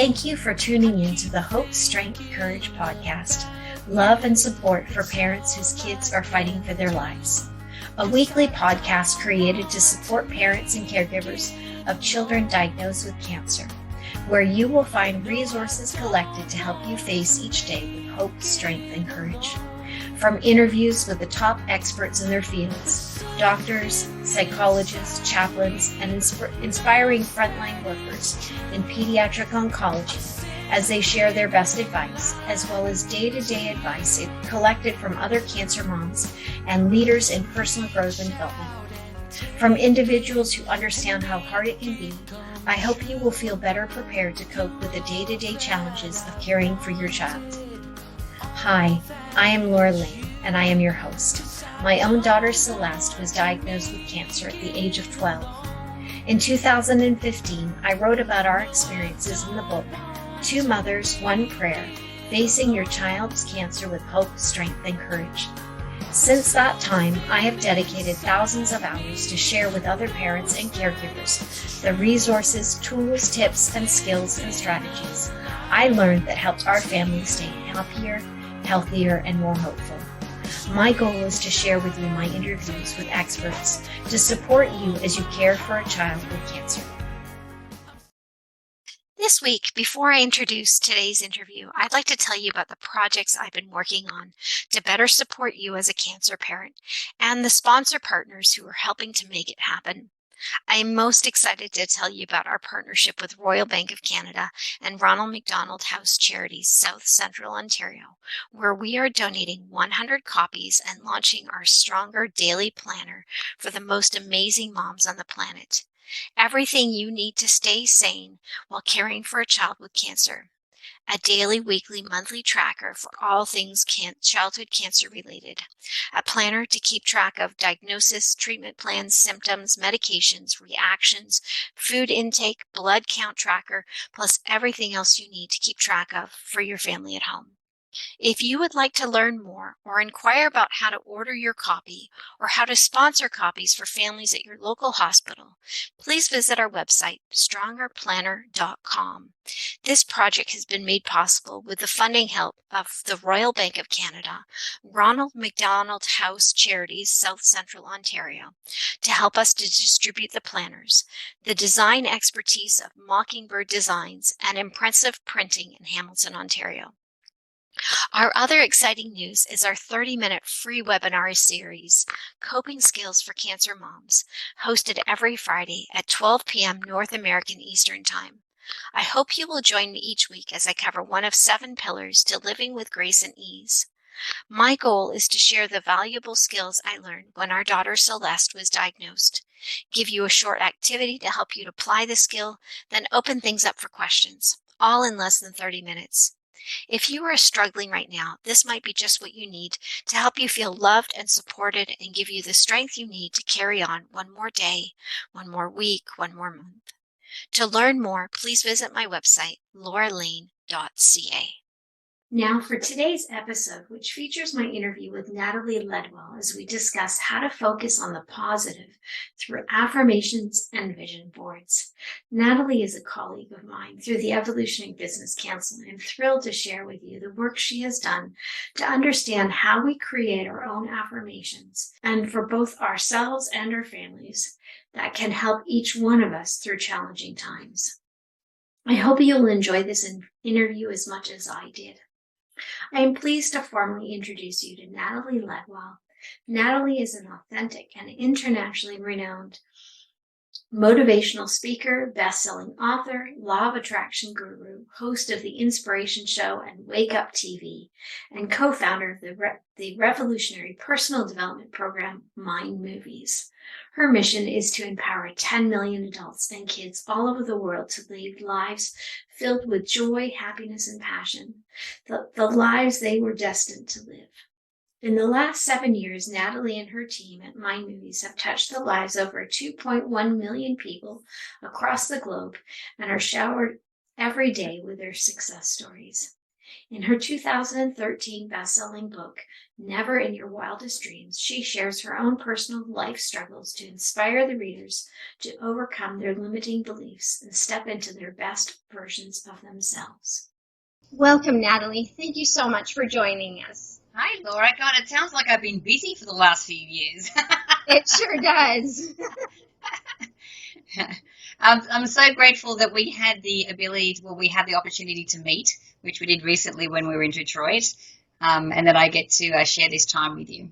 Thank you for tuning in to the Hope.Strength.Courage podcast, love and support for parents whose kids are fighting for their lives. A weekly podcast created to support parents and caregivers of children diagnosed with cancer, where you will find resources collected to help you face each day with hope, strength, and courage. From interviews with the top experts in their fields, doctors, psychologists, chaplains, and inspiring frontline workers in pediatric oncology as they share their best advice, as well as day-to-day advice collected from other cancer moms and leaders in personal growth and development. From individuals who understand how hard it can be, I hope you will feel better prepared to cope with the day-to-day challenges of caring for your child. Hi, I am Laura Lane, and I am your host. My own daughter Celeste was diagnosed with cancer at the age of 12. In 2015, I wrote about our experiences in the book, Two Mothers, One Prayer, Facing Your Child's Cancer with Hope, Strength, and Courage. Since that time, I have dedicated thousands of hours to share with other parents and caregivers the resources, tools, tips, and skills and strategies I learned that helped our family stay happier, healthier, and more hopeful. My goal is to share with you my interviews with experts to support you as you care for a child with cancer. This week, before I introduce today's interview, I'd like to tell you about the projects I've been working on to better support you as a cancer parent and the sponsor partners who are helping to make it happen. I am most excited to tell you about our partnership with Royal Bank of Canada and Ronald McDonald House Charities, South Central Ontario, where we are donating 100 copies and launching our Stronger Daily Planner for the most amazing moms on the planet. Everything you need to stay sane while caring for a child with cancer. A daily, weekly, monthly tracker for all things childhood cancer related. A planner to keep track of diagnosis, treatment plans, symptoms, medications, reactions, food intake, blood count tracker, plus everything else you need to keep track of for your family at home. If you would like to learn more or inquire about how to order your copy or how to sponsor copies for families at your local hospital, please visit our website, strongerplanner.com. This project has been made possible with the funding help of the Royal Bank of Canada, Ronald McDonald House Charities, South Central Ontario, to help us to distribute the planners, the design expertise of Mockingbird Designs, and impressive printing in Hamilton, Ontario. Our other exciting news is our 30-minute free webinar series, Coping Skills for Cancer Moms, hosted every Friday at 12 p.m. North American Eastern Time. I hope you will join me each week as I cover one of 7 pillars to living with grace and ease. My goal is to share the valuable skills I learned when our daughter Celeste was diagnosed, give you a short activity to help you to apply the skill, then open things up for questions, all in less than 30 minutes. If you are struggling right now, this might be just what you need to help you feel loved and supported and give you the strength you need to carry on one more day, one more week, one more month. To learn more, please visit my website, lauralane.ca. Now for today's episode, which features my interview with Natalie Ledwell as we discuss how to focus on the positive through affirmations and vision boards. Natalie is a colleague of mine through the Evolutionary Business Council, and I'm thrilled to share with you the work she has done to understand how we create our own affirmations, and for both ourselves and our families, that can help each one of us through challenging times. I hope you'll enjoy this interview as much as I did. I am pleased to formally introduce you to Natalie Ledwell. Natalie is an authentic and internationally renowned motivational speaker, best-selling author, law of attraction guru, host of the Inspiration Show and Wake Up TV, and co-founder of the revolutionary personal development program, Mind Movies. Her mission is to empower 10 million adults and kids all over the world to lead lives filled with joy, happiness, and passion, the lives they were destined to live. In the last 7 years, Natalie and her team at Mind Movies have touched the lives of over 2.1 million people across the globe and are showered every day with their success stories. In her 2013 best-selling book, Never in Your Wildest Dreams, she shares her own personal life struggles to inspire the readers to overcome their limiting beliefs and step into their best versions of themselves. Welcome, Natalie. Thank you so much for joining us. Hi, Laura. God, it sounds like I've been busy for the last few years. It sure does. I'm so grateful that we had the opportunity to meet, which we did recently when we were in Detroit, and that I get to share this time with you.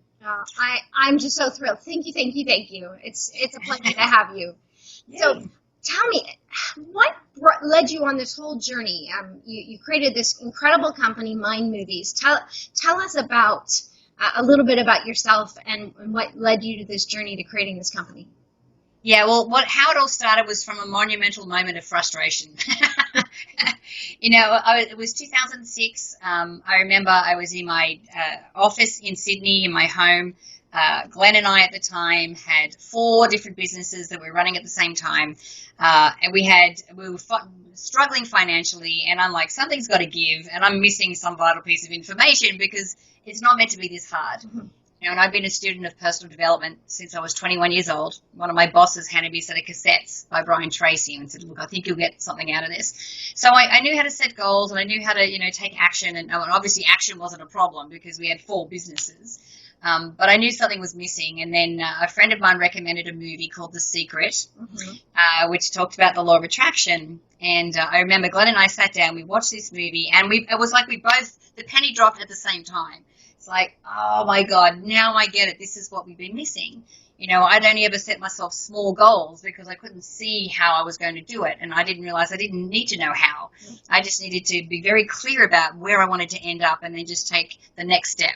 I'm just so thrilled. Thank you. It's a pleasure to have you. Yay. So tell me, what led you on this whole journey? You created this incredible company, Mind Movies. Tell us about a little bit about yourself and what led you to this journey to creating this company. Yeah, well, how it all started was from a monumental moment of frustration. It was 2006. I remember I was in my office in Sydney, in my home. Glenn and I at the time had 4 different businesses that we were running at the same time. And we were struggling financially, and I'm like, something's got to give, and I'm missing some vital piece of information because it's not meant to be this hard. Mm-hmm. And I've been a student of personal development since I was 21 years old. One of my bosses handed me a set of cassettes by Brian Tracy and said, look, I think you'll get something out of this. So I knew how to set goals, and I knew how to, take action. And obviously action wasn't a problem because we had 4 businesses. But I knew something was missing. And then a friend of mine recommended a movie called The Secret, mm-hmm. Which talked about the law of attraction. And I remember Glenn and I sat down, we watched this movie, and it was like the penny dropped at the same time. It's like, oh my God, now I get it. This is what we've been missing. I'd only ever set myself small goals because I couldn't see how I was going to do it. And I didn't realize I didn't need to know how. I just needed to be very clear about where I wanted to end up and then just take the next step.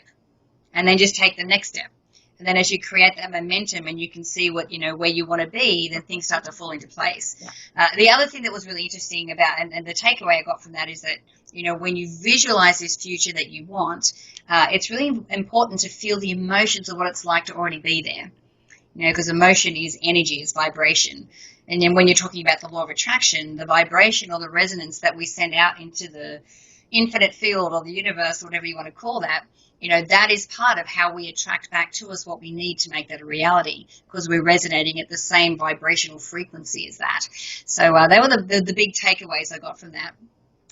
And then just take the next step. And then as you create that momentum and you can see where you want to be, then things start to fall into place. Yeah. The other thing that was really interesting about, and the takeaway I got from that is that, when you visualize this future that you want, it's really important to feel the emotions of what it's like to already be there. Because emotion is energy, is vibration. And then when you're talking about the law of attraction, the vibration or the resonance that we send out into the infinite field or the universe, or whatever you want to call that, that is part of how we attract back to us what we need to make that a reality, because we're resonating at the same vibrational frequency as that. So they were the big takeaways I got from that.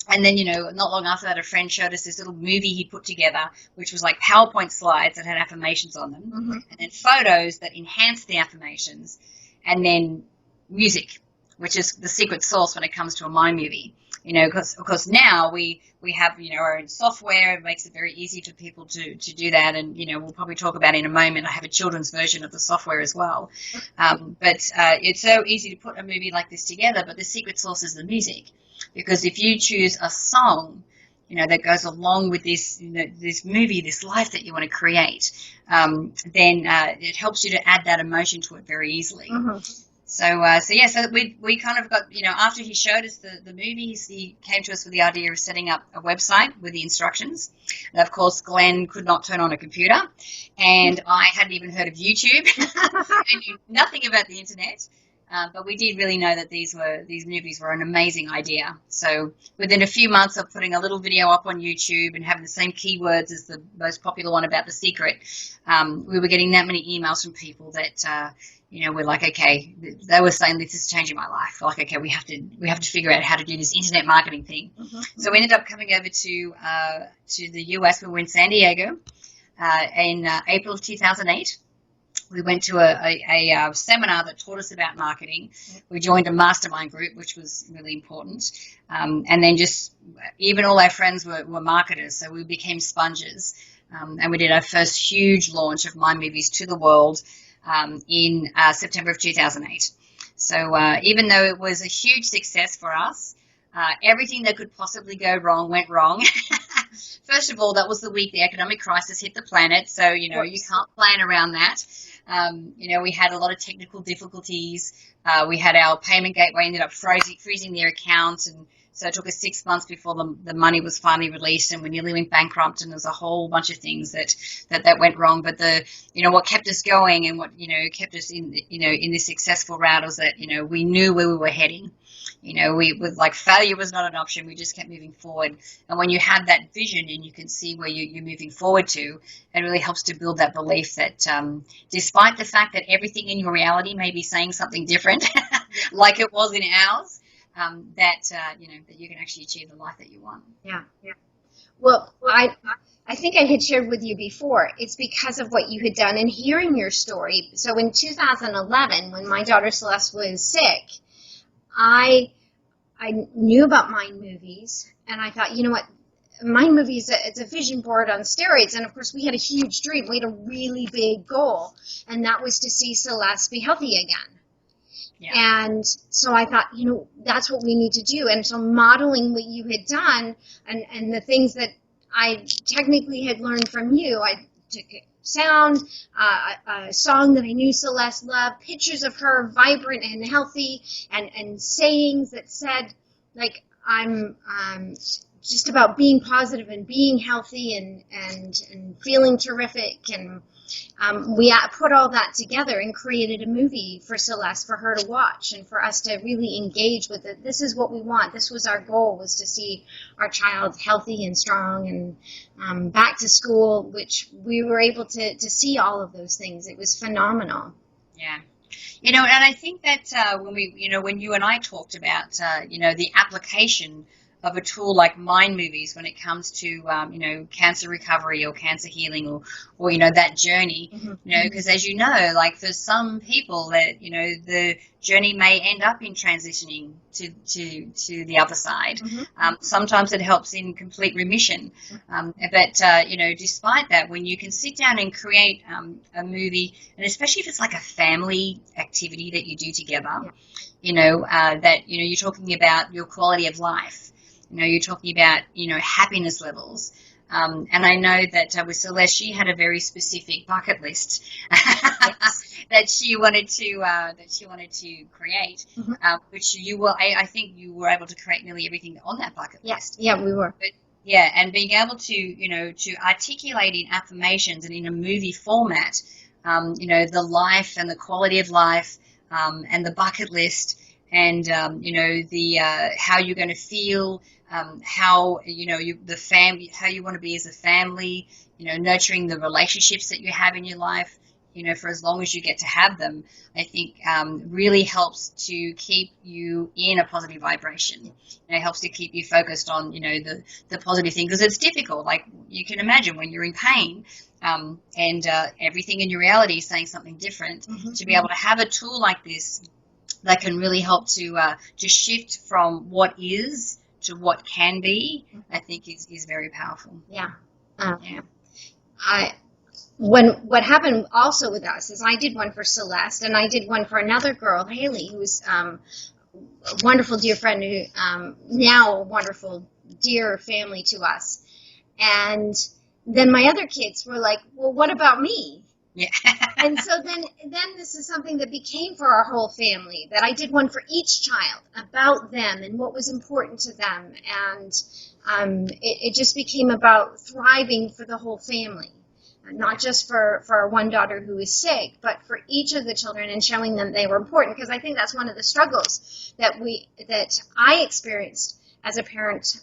And then, not long after that, a friend showed us this little movie he put together, which was like PowerPoint slides that had affirmations on them, mm-hmm. and then photos that enhanced the affirmations, and then music, which is the secret sauce when it comes to a Mind movie. Because of course now we have, our own software. It makes it very easy for people to do that. And, we'll probably talk about in a moment. I have a children's version of the software as well. But it's so easy to put a movie like this together. But the secret sauce is the music. Because if you choose a song, that goes along with this, this movie, this life that you want to create, then it helps you to add that emotion to it very easily. Mm-hmm. So we kind of got, after he showed us the movies, he came to us with the idea of setting up a website with the instructions. And of course, Glenn could not turn on a computer, and I hadn't even heard of YouTube. I knew nothing about the internet. But we did really know that these movies were an amazing idea. So within a few months of putting a little video up on YouTube and having the same keywords as the most popular one about The Secret, we were getting that many emails from people that, we're like, okay, they were saying this is changing my life. We're like, okay, we have to figure out how to do this internet marketing thing. Mm-hmm. So we ended up coming over to the US. We were in San Diego in April of 2008. We went to a seminar that taught us about marketing. We joined a mastermind group, which was really important. And then just even all our friends were marketers, so we became sponges. And we did our first huge launch of Mind Movies to the world in September of 2008. So even though it was a huge success for us, everything that could possibly go wrong went wrong. First of all, that was the week the economic crisis hit the planet, so, you can't plan around that. We had a lot of technical difficulties. We had our payment gateway ended up freezing their accounts, and So it took us 6 months before the money was finally released, and we nearly went bankrupt, and there was a whole bunch of things that went wrong. But what kept us going and what, kept us in this successful route was that, we knew where we were heading. We was like, failure was not an option. We just kept moving forward. And when you have that vision and you can see where you're moving forward to, it really helps to build that belief that despite the fact that everything in your reality may be saying something different, like it was in ours, that you can actually achieve the life that you want. Yeah. Well, I think I had shared with you before, it's because of what you had done and hearing your story. So in 2011, when my daughter Celeste was sick, I knew about mind movies, and I thought, you know what, mind movies, it's a vision board on steroids. And of course, we had a huge dream. We had a really big goal, and that was to see Celeste be healthy again. Yeah. And so I thought, that's what we need to do. And so modeling what you had done and the things that I technically had learned from you, I took sound, a song that I knew Celeste loved, pictures of her vibrant and healthy, and sayings that said, like, I'm just about being positive and being healthy and feeling terrific. And we put all that together and created a movie for Celeste, for her to watch and for us to really engage with it. This is what we want. This was our goal, was to see our child healthy and strong and back to school, which we were able to see all of those things. It was phenomenal. Yeah. And I think that when you and I talked about, the application of a tool like mind movies when it comes to, cancer recovery or cancer healing or that journey, because as you know, like for some people that, the journey may end up in transitioning to the other side. Sometimes it helps in complete remission. But despite that, when you can sit down and create a movie, and especially if it's like a family activity that you do together, that, you're talking about your quality of life. You're talking about, happiness levels. And I know that with Celeste, she had a very specific bucket list that she wanted to create, which I think you were able to create nearly everything on that bucket list. Yeah, we were. But, yeah, and being able to, to articulate in affirmations and in a movie format, the life and the quality of life, and the bucket list, and how you're going to feel, how the family, how you want to be as a family, nurturing the relationships that you have in your life, for as long as you get to have them, I think really helps to keep you in a positive vibration. It helps to keep you focused on the positive thing, because it's difficult. Like you can imagine when you're in pain. And everything in your reality is saying something different. To be able to have a tool like this that can really help to shift from what is to what can be, I think is very powerful. Yeah. What happened also with us is I did one for Celeste, and I did one for another girl, Haley, who's a wonderful dear friend, who now a wonderful dear family to us. And then my other kids were like, well, what about me? Yeah. And so then this is something that became for our whole family, that I did one for each child about them and what was important to them. And it just became about thriving for the whole family, not just for our one daughter who is sick, but for each of the children, and showing them they were important. Because I think that's one of the struggles that I experienced as a parent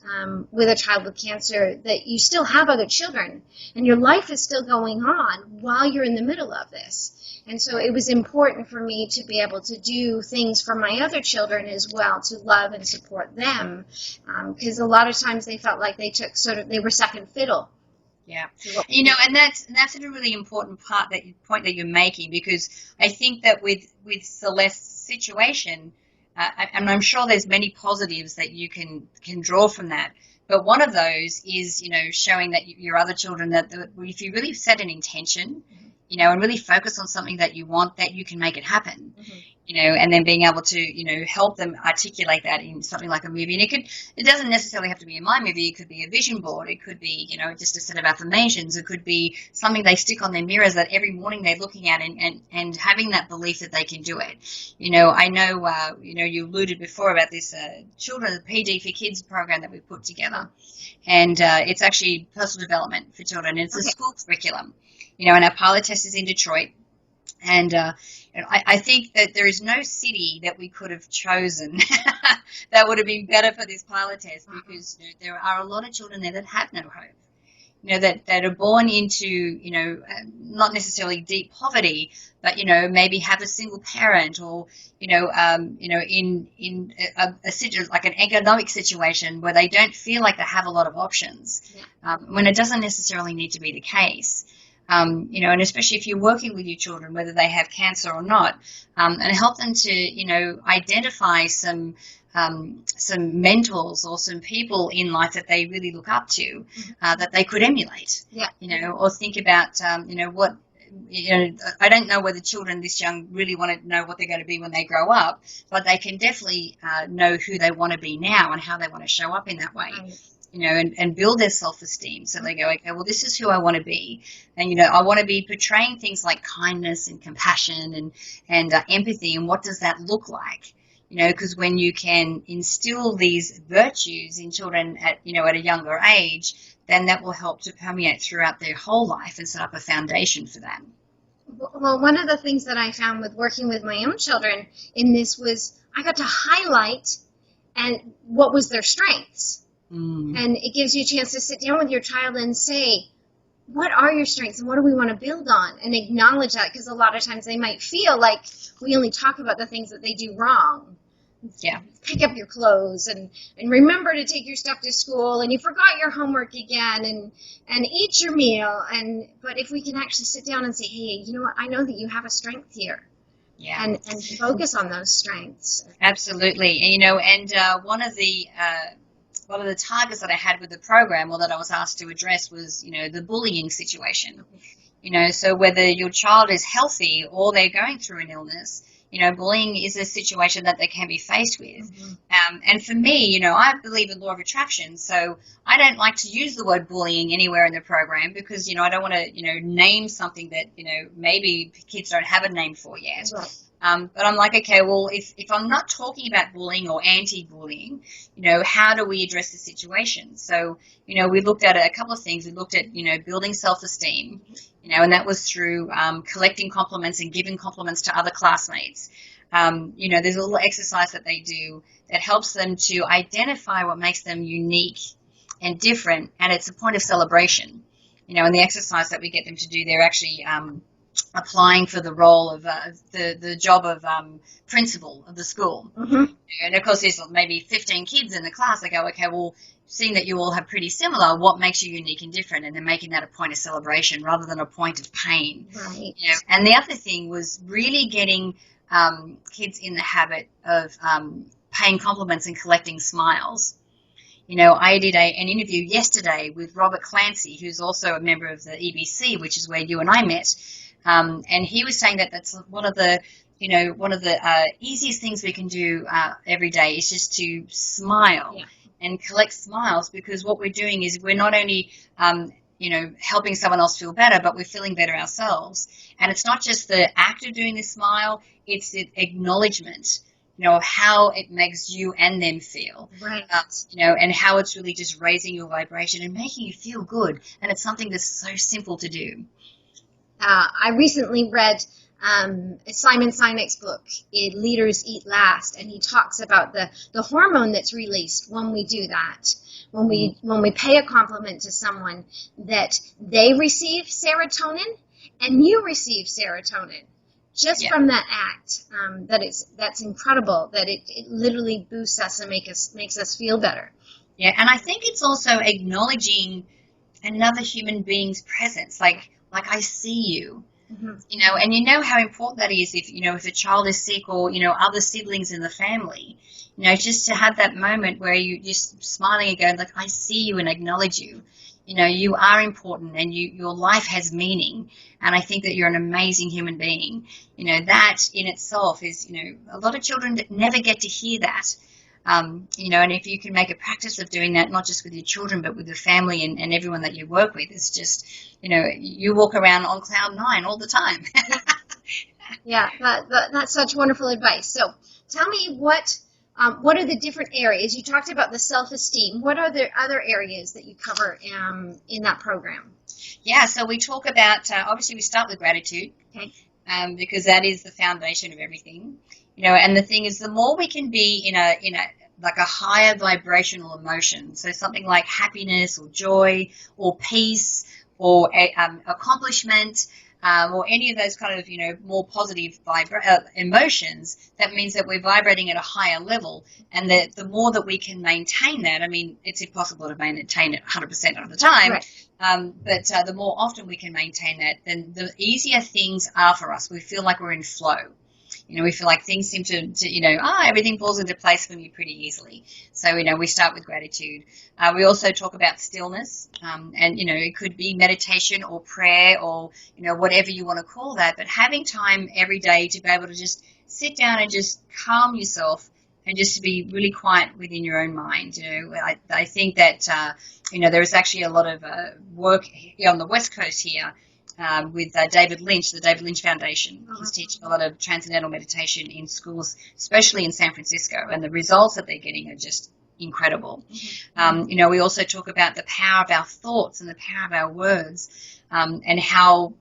with a child with cancer, that you still have other children and your life is still going on while you're in the middle of this. And so it was important for me to be able to do things for my other children as well, to love and support them, because a lot of times they felt like they were second fiddle. Yeah, and that's a really important point that you're making, because I think that with Celeste's situation, and I'm sure there's many positives that you can draw from that. But one of those is, showing that your other children that if you really set an intention, and really focus on something that you want, that you can make it happen. and then being able to, help them articulate that in something like a movie. And it doesn't necessarily have to be in my movie. It could be a vision board. It could be, just a set of affirmations. It could be something they stick on their mirrors that every morning they're looking at and having that belief that they can do it. I know, you alluded before about this children, the PD for Kids program that we put together. And it's actually personal development for children. It's a school curriculum, and our pilot test is in Detroit. And I think that there is no city that we could have chosen that would have been better for this pilot test, because there are a lot of children there that have no hope, that are born into, not necessarily deep poverty, but, maybe have a single parent, or, in like an economic situation where they don't feel like they have a lot of options, when it doesn't necessarily need to be the case. And especially if you're working with your children, whether they have cancer or not, and help them to, identify some mentors or some people in life that they really look up to, that they could emulate, or think about, what, I don't know whether children this young really want to know what they're going to be when they grow up, but they can definitely know who they want to be now and how they want to show up in that way. And build their self-esteem. So they go, okay, well, this is who I want to be. And, I want to be portraying things like kindness and compassion and empathy. And what does that look like? Because when you can instill these virtues in children at a younger age, then that will help to permeate throughout their whole life and set up a foundation for that. Well, one of the things that I found with working with my own children in this was I got to highlight and what was their strengths. And it gives you a chance to sit down with your child and say, what are your strengths and what do we want to build on? And acknowledge that, because a lot of times they might feel like we only talk about the things that they do wrong. Yeah. Pick up your clothes and remember to take your stuff to school, and you forgot your homework again, and eat your meal. But if we can actually sit down and say, hey, you know what, I know that you have a strength here. Yeah. And focus on those strengths. Absolutely. And one of the targets that I had with the program, or that I was asked to address, was, the bullying situation. So whether your child is healthy or they're going through an illness, bullying is a situation that they can be faced with. And for me, I believe in law of attraction, so I don't like to use the word bullying anywhere in the program, because, I don't want to, name something that, maybe kids don't have a name for yet. Right. But I'm like, okay, well, if I'm not talking about bullying or anti-bullying, how do we address the situation? So, we looked at a couple of things. We looked at, building self-esteem, and that was through collecting compliments and giving compliments to other classmates. There's a little exercise that they do that helps them to identify what makes them unique and different, and it's a point of celebration. And the exercise that we get them to do, they're actually applying for the role of the job of principal of the school. And of course there's maybe 15 kids in the class. They go, okay, well, seeing that you all have pretty similar, what makes you unique and different? And they're making that a point of celebration rather than a point of pain. Right. And the other thing was really getting kids in the habit of paying compliments and collecting smiles. I did an interview yesterday with Robert Clancy, who's also a member of the EBC, which is where you and I met. And he was saying that that's one of the easiest things we can do every day is just to smile and collect smiles, because what we're doing is we're not only, helping someone else feel better, but we're feeling better ourselves. And it's not just the act of doing the smile, it's the acknowledgement, of how it makes you and them feel. Right. And how it's really just raising your vibration and making you feel good. And it's something that's so simple to do. I recently read Simon Sinek's book, Leaders Eat Last, and he talks about the hormone that's released when we do that. When we pay a compliment to someone, that they receive serotonin and you receive serotonin just from that act. That's incredible. That it literally boosts us and makes us feel better. Yeah, and I think it's also acknowledging another human being's presence, like I see you. And how important that is if a child is sick, or other siblings in the family, just to have that moment where you just smiling and going like, I see you and acknowledge you, You know, you are important, and your life has meaning. And I think that you're an amazing human being. You know, that in itself is, you know, a lot of children never get to hear that. You know, and if you can make a practice of doing that, not just with your children, but with your family and everyone that you work with, it's just, you know, you walk around on cloud nine all the time. Yeah, that's such wonderful advice. So tell me what are the different areas? You talked about the self-esteem. What are the other areas that you cover in that program? Yeah, so we talk about, obviously we start with gratitude, Okay. Because that is the foundation of everything. You know, and the thing is, the more we can be in a like a higher vibrational emotion, so something like happiness or joy or peace or accomplishment, or any of those kind of, you know, more positive emotions, that means that we're vibrating at a higher level, and that the more that we can maintain that, I mean, it's impossible to maintain it 100% of the time, Right. but the more often we can maintain that, then the easier things are for us. We feel like we're in flow. You know, we feel like things seem to you know, everything falls into place for me pretty easily. So, you know, we start with gratitude. We also talk about stillness, and, you know, it could be meditation or prayer or, you know, whatever you want to call that. But having time every day to be able to just sit down and just calm yourself and just to be really quiet within your own mind. You know, I think that, you know, there is actually a lot of work here on the West Coast here, with David Lynch, the David Lynch Foundation. He's teaching a lot of transcendental meditation in schools, especially in San Francisco, and the results that they're getting are just incredible. You know, we also talk about the power of our thoughts and the power of our words, and how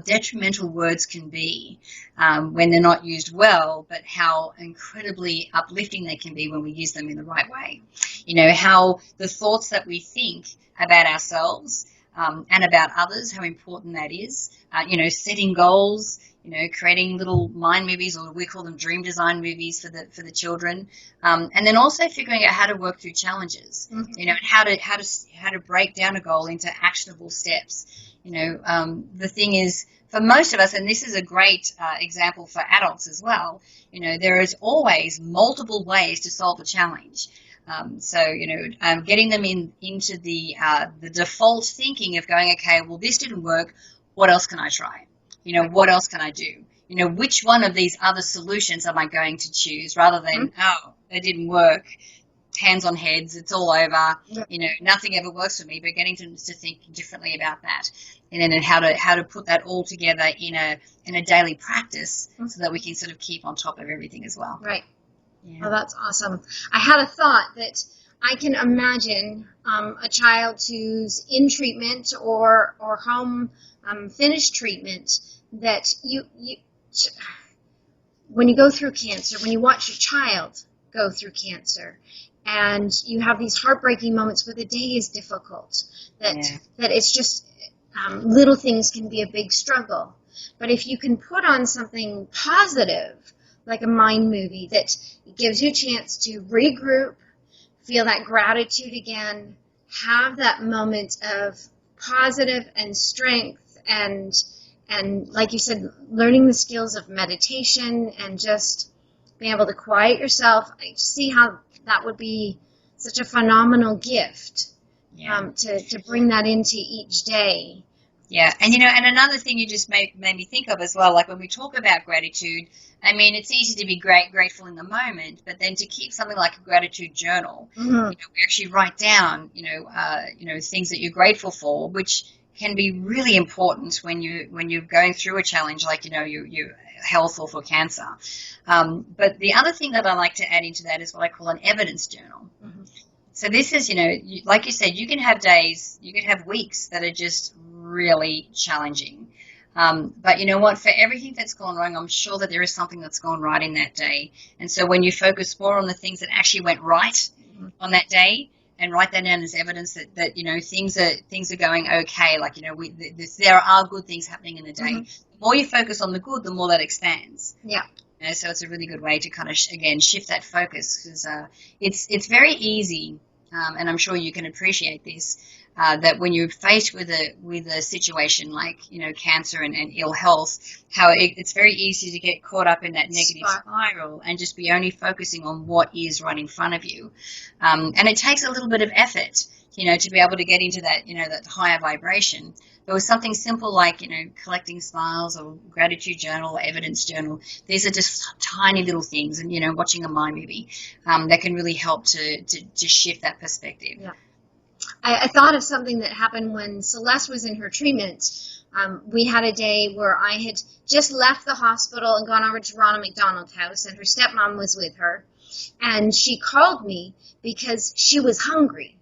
detrimental words can be when they're not used well, but how incredibly uplifting they can be when we use them in the right way. You know, how the thoughts that we think about ourselves, and about others, how important that is. You know, setting goals, you know, creating little mind movies, or we call them dream design movies for the children, and then also figuring out how to work through challenges. You know, and how to break down a goal into actionable steps. You know, the thing is, for most of us, and this is a great example for adults as well, you know, there is always multiple ways to solve a challenge. So, you know, getting them into the default thinking of going, okay, well, this didn't work. What else can I try? You know, what else can I do? You know, which one of these other solutions am I going to choose, rather than, oh, it didn't work, hands on heads, it's all over. You know, nothing ever works for me. But getting to think differently about that, and then how to put that all together in a daily practice, so that we can sort of keep on top of everything as well. Right. Yeah. Oh, that's awesome. I had a thought that I can imagine a child who's in treatment or home finished treatment, that you when you go through cancer, when you watch your child go through cancer, and you have these heartbreaking moments where the day is difficult, that it's just little things can be a big struggle. But if you can put on something positive, like a mind movie, that gives you a chance to regroup, feel that gratitude again, have that moment of positive and strength, and like you said, learning the skills of meditation and just being able to quiet yourself. I see how that would be such a phenomenal gift, to bring that into each day. Yeah, and you know, and another thing you just made me think of as well, like when we talk about gratitude, I mean, it's easy to be grateful in the moment, but then to keep something like a gratitude journal, you know, we actually write down, you know, things that you're grateful for, which can be really important when you're going through a challenge, like, you know, your health or for cancer. But the other thing that I like to add into that is what I call an evidence journal. So this is, you know, like you said, you can have days, you can have weeks that are just really challenging. But you know what, for everything that's gone wrong, I'm sure that there is something that's gone right in that day. And so when you focus more on the things that actually went right on that day, and write that down as evidence that you know, things are going okay, like, you know, there are good things happening in the day. The more you focus on the good, the more that expands. Yeah. You know, so it's a really good way to kind of again shift that focus, because it's very easy, and I'm sure you can appreciate this, that when you're faced with a situation like, cancer and ill health, how it's very easy to get caught up in that negative spiral and just be only focusing on what is right in front of you. And it takes a little bit of effort, to be able to get into that, that higher vibration. But with something simple like, collecting smiles or gratitude journal or evidence journal, these are just tiny little things, and, watching a mind movie that can really help to shift that perspective. Yeah. I thought of something that happened when Celeste was in her treatment. We had a day where I had just left the hospital and gone over to Ronald McDonald's house, and her stepmom was with her. And she called me because she was hungry,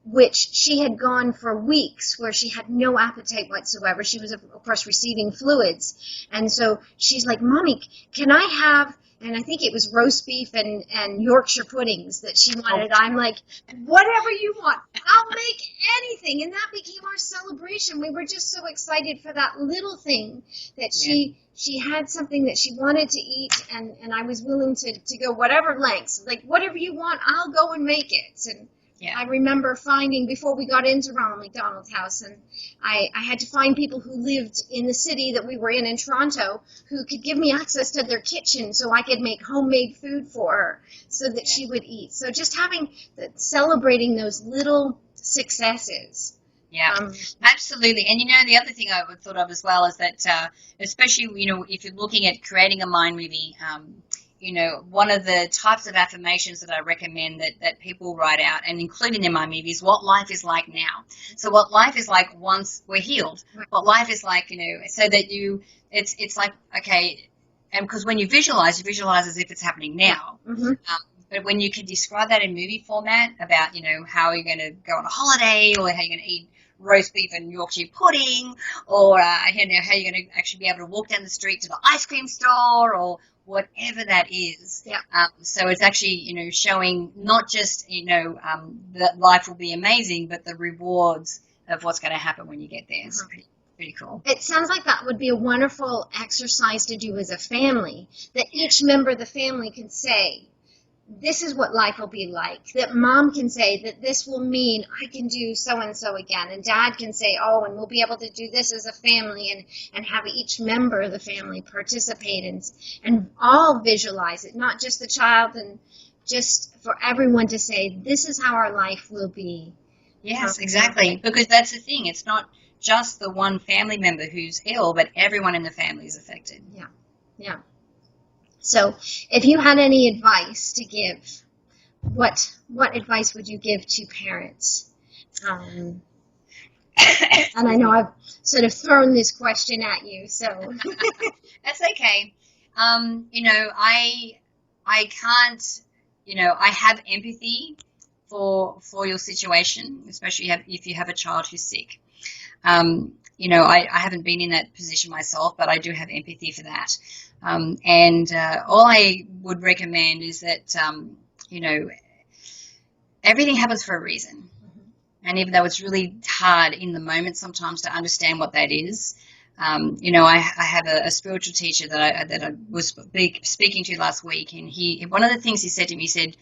which she had gone for weeks where she had no appetite whatsoever. She was, of course, receiving fluids. And so she's like, Mommy, can I have... And I think it was roast beef and Yorkshire puddings that she wanted. I'm like, whatever you want, I'll make anything. And that became our celebration. We were just so excited for that little thing that she had something that she wanted to eat, and I was willing to go whatever lengths. Like, whatever you want, I'll go and make it. And I remember finding, before we got into Ronald McDonald's house, and I had to find people who lived in the city that we were in Toronto, who could give me access to their kitchen so I could make homemade food for her so that she would eat. So just celebrating those little successes. Yeah, absolutely. And, the other thing I thought of as well is that, especially, if you're looking at creating a mind movie, one of the types of affirmations that I recommend that people write out, and including in my movie, is what life is like now. So what life is like once we're healed. What life is like, so that it's like, okay, and because when you visualize as if it's happening now. Mm-hmm. But when you can describe that in movie format about, how you're going to go on a holiday, or how you're going to eat roast beef and Yorkshire pudding, or, how you're going to actually be able to walk down the street to the ice cream store, or whatever that is. Yeah. So it's actually, showing not just, that life will be amazing, but the rewards of what's going to happen when you get there. It's pretty cool. It sounds like that would be a wonderful exercise to do as a family, that each member of the family can say, this is what life will be like. That mom can say that this will mean I can do so-and-so again. And dad can say, oh, and we'll be able to do this as a family, and have each member of the family participate and all visualize it, not just the child, and just for everyone to say, this is how our life will be. Yes, exactly. Because that's the thing. It's not just the one family member who's ill, but everyone in the family is affected. Yeah, yeah. So if you had any advice to give, what advice would you give to parents? And I know I've sort of thrown this question at you, so. That's okay. I can't, I have empathy for your situation, especially if you have a child who's sick. I haven't been in that position myself, but I do have empathy for that. And all I would recommend is that, everything happens for a reason. Mm-hmm. And even though it's really hard in the moment sometimes to understand what that is, I have a spiritual teacher that I was speaking to last week, and one of the things he said to me, he said,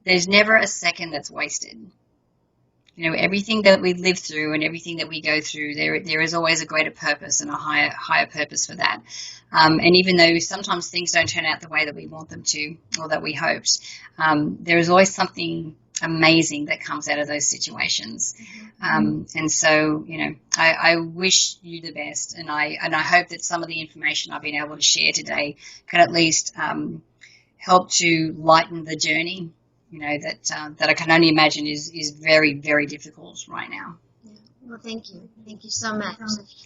there's never a second that's wasted. Everything that we live through and everything that we go through, there is always a greater purpose and a higher purpose for that. And even though sometimes things don't turn out the way that we want them to, or that we hoped, there is always something amazing that comes out of those situations. And so, I wish you the best, and I hope that some of the information I've been able to share today can at least help to lighten the journey. That I can only imagine is very, very difficult right now. Well, thank you. Thank you so much.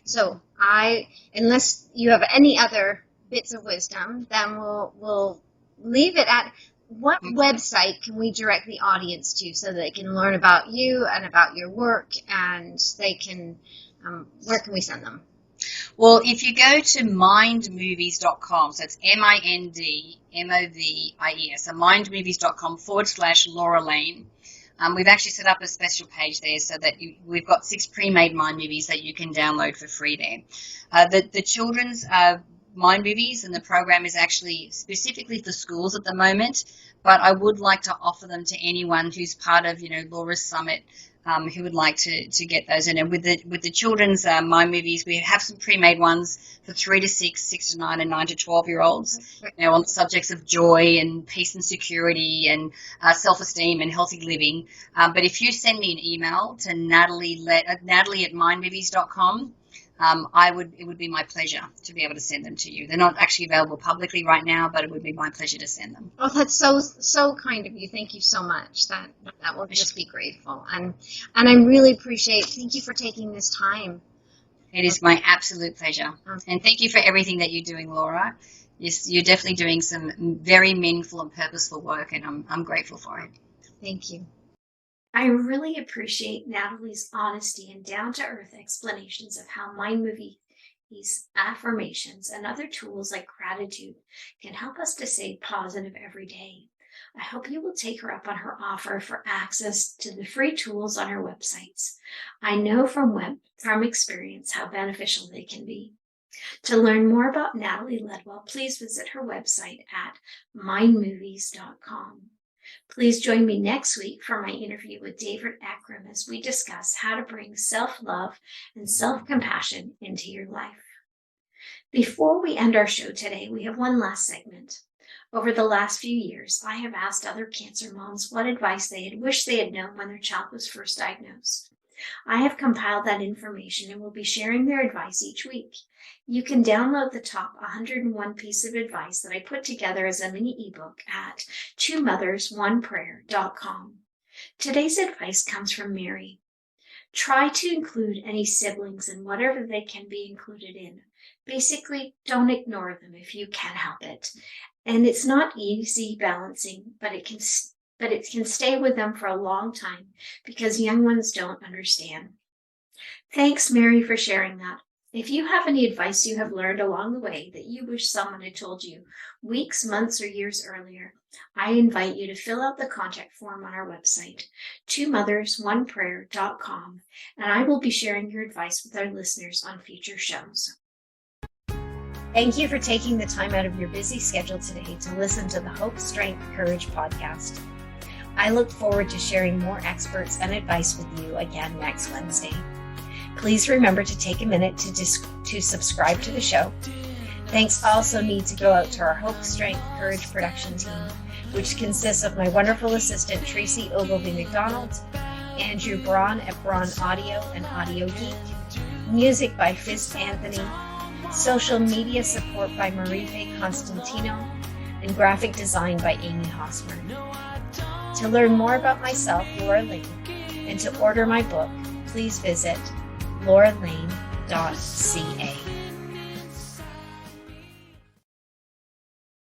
So unless you have any other bits of wisdom, then we'll leave it at, what website can we direct the audience to so that they can learn about you and about your work, and they can, where can we send them? Well, if you go to mindmovies.com, so it's mindmovies, so mindmovies.com/Laura Lane, we've actually set up a special page there so that we've got 6 pre-made mind movies that you can download for free there. The children's mind movies and the program is actually specifically for schools at the moment, but I would like to offer them to anyone who's part of, Laura's Summit who would like to get those. And with the children's My Movies, we have some pre-made ones for 3 to 6, 6 to 9, and 9 to 12-year-olds. On the subjects of joy and peace and security and self-esteem and healthy living. But if you send me an email to Natalie at mindmovies.com, it would be my pleasure to be able to send them to you. They're not actually available publicly right now, but it would be my pleasure to send them. Oh, that's so kind of you. Thank you so much. That will just be grateful. And I really appreciate. Thank you for taking this time. It is my absolute pleasure. And thank you for everything that you're doing, Laura. You're definitely doing some very meaningful and purposeful work, and I'm grateful for it. Thank you. I really appreciate Natalie's honesty and down-to-earth explanations of how Mind Movies, affirmations, and other tools like gratitude can help us to stay positive every day. I hope you will take her up on her offer for access to the free tools on her websites. I know from experience how beneficial they can be. To learn more about Natalie Ledwell, please visit her website at mindmovies.com. Please join me next week for my interview with David Akram as we discuss how to bring self-love and self-compassion into your life. Before we end our show today, we have one last segment. Over the last few years, I have asked other cancer moms what advice they had wished they had known when their child was first diagnosed. I have compiled that information and will be sharing their advice each week. You can download the top 101 piece of advice that I put together as a mini ebook at twomothers1prayer.com. Today's advice comes from Mary. Try to include any siblings in whatever they can be included in. Basically, don't ignore them if you can help it. And it's not easy balancing, but it can stay with them for a long time because young ones don't understand. Thanks, Mary, for sharing that. If you have any advice you have learned along the way that you wish someone had told you weeks, months, or years earlier, I invite you to fill out the contact form on our website, twomothers1prayer.com, and I will be sharing your advice with our listeners on future shows. Thank you for taking the time out of your busy schedule today to listen to the Hope.Strength.Courage podcast. I look forward to sharing more experts and advice with you again next Wednesday. Please remember to take a minute to subscribe to the show. Thanks also need to go out to our Hope.Strength.Courage production team, which consists of my wonderful assistant Tracy Ogilvy McDonald, Andrew Braun at Braun Audio and Audio Geek, music by Fizz Anthony, social media support by Marife Constantino, and graphic design by Amy Hosmer. To learn more about myself, Laura Lane, and to order my book, please visit lauralane.ca.